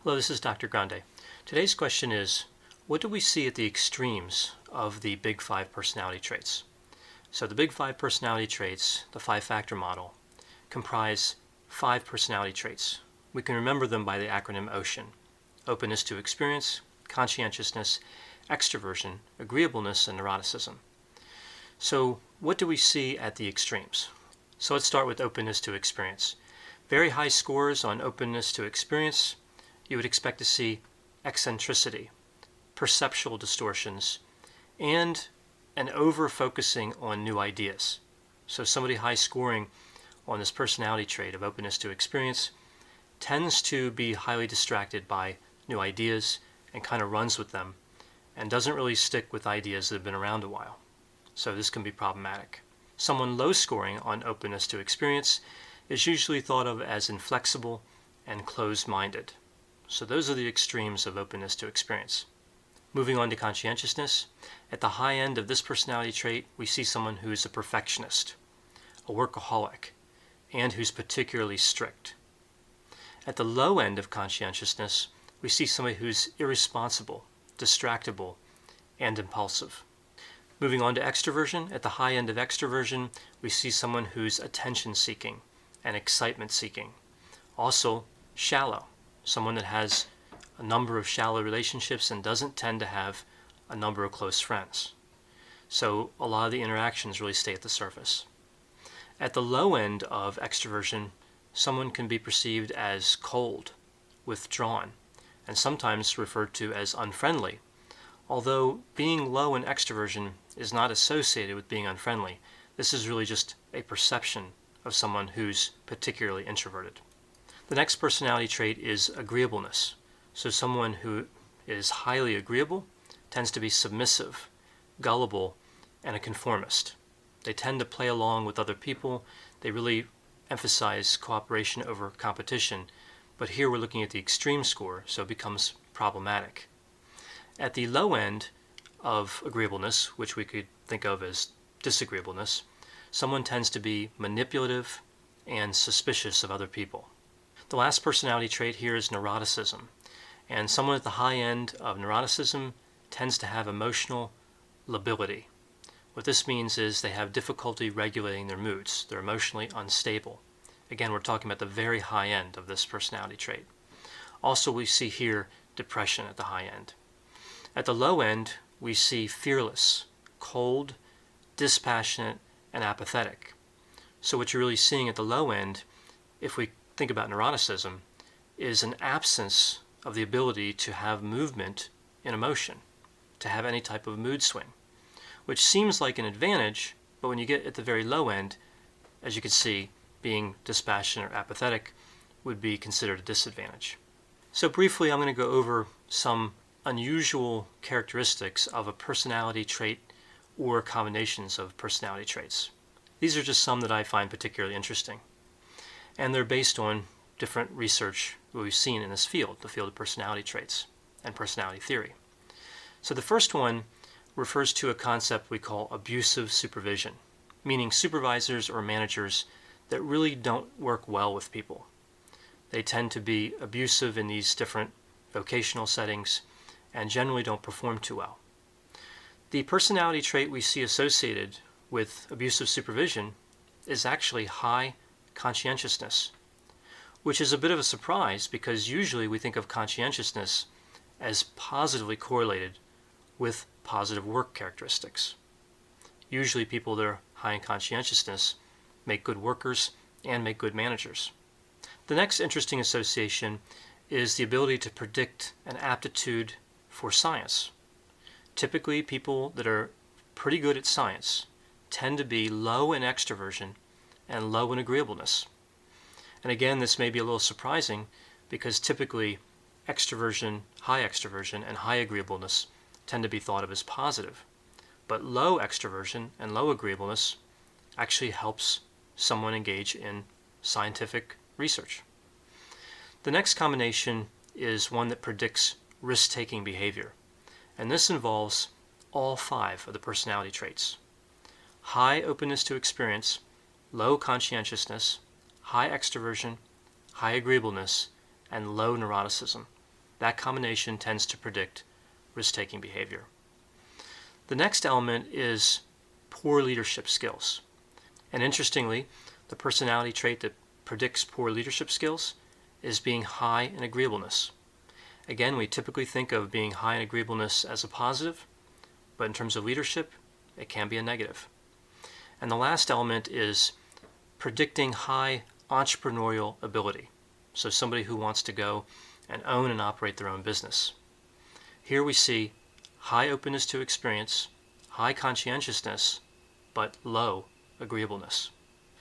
Hello, this is Dr. Grande. Today's question is, what do we see at the extremes of the Big Five personality traits? So the Big Five personality traits, the five-factor model, comprise 5 personality traits. We can remember them by the acronym OCEAN: openness to experience, conscientiousness, extraversion, agreeableness, and neuroticism. So what do we see at the extremes? So let's start with openness to experience. Very high scores on openness to experience. You would expect to see eccentricity, perceptual distortions, and an over-focusing on new ideas. So somebody high scoring on this personality trait of openness to experience tends to be highly distracted by new ideas and kind of runs with them and doesn't really stick with ideas that have been around a while. So this can be problematic. Someone low scoring on openness to experience is usually thought of as inflexible and closed-minded. So those are the extremes of openness to experience. Moving on to conscientiousness, at the high end of this personality trait, we see someone who is a perfectionist, a workaholic, and who's particularly strict. At the low end of conscientiousness, we see somebody who's irresponsible, distractible, and impulsive. Moving on to extraversion, at the high end of extraversion, we see someone who's attention-seeking and excitement-seeking. Also, shallow, someone that has a number of shallow relationships and doesn't tend to have a number of close friends. So a lot of the interactions really stay at the surface. At the low end of extraversion, someone can be perceived as cold, withdrawn, and sometimes referred to as unfriendly. Although being low in extraversion is not associated with being unfriendly, this is really just a perception of someone who's particularly introverted. The next personality trait is agreeableness. So someone who is highly agreeable tends to be submissive, gullible, and a conformist. They tend to play along with other people. They really emphasize cooperation over competition. But here we're looking at the extreme score, so it becomes problematic. At the low end of agreeableness, which we could think of as disagreeableness, someone tends to be manipulative and suspicious of other people. The last personality trait here is neuroticism. And someone at the high end of neuroticism tends to have emotional lability. What this means is they have difficulty regulating their moods. They're emotionally unstable. Again, we're talking about the very high end of this personality trait. Also, we see here depression at the high end. At the low end, we see fearless, cold, dispassionate, and apathetic. So what you're really seeing at the low end, if we think about neuroticism, is an absence of the ability to have movement in emotion, to have any type of mood swing, which seems like an advantage, but when you get at the very low end, as you can see, being dispassionate or apathetic would be considered a disadvantage. So briefly, I'm going to go over some unusual characteristics of a personality trait or combinations of personality traits. These are just some that I find particularly interesting, and they're based on different research we've seen in this field, the field of personality traits and personality theory. So the first one refers to a concept we call abusive supervision, meaning supervisors or managers that really don't work well with people. They tend to be abusive in these different vocational settings and generally don't perform too well. The personality trait we see associated with abusive supervision is actually high conscientiousness, which is a bit of a surprise because usually we think of conscientiousness as positively correlated with positive work characteristics. Usually people that are high in conscientiousness make good workers and make good managers. The next interesting association is the ability to predict an aptitude for science. Typically people that are pretty good at science tend to be low in extraversion and low in agreeableness. And again, this may be a little surprising because typically extraversion, and high agreeableness tend to be thought of as positive. But low extraversion and low agreeableness actually helps someone engage in scientific research. The next combination is one that predicts risk-taking behavior, and this involves all 5 of the personality traits: high openness to experience, low conscientiousness, high extraversion, high agreeableness, and low neuroticism. that combination tends to predict risk-taking behavior. The next element is poor leadership skills. And interestingly, the personality trait that predicts poor leadership skills is being high in agreeableness. Again, we typically think of being high in agreeableness as a positive, but in terms of leadership, it can be a negative. And the last element is predicting high entrepreneurial ability. So somebody who wants to go and own and operate their own business. Here we see high openness to experience, high conscientiousness, but low agreeableness.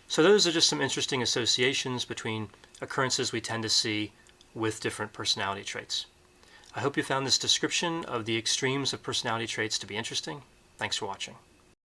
So those are just some interesting associations between occurrences we tend to see with different personality traits. I hope you found this description of the extremes of personality traits to be interesting. Thanks for watching.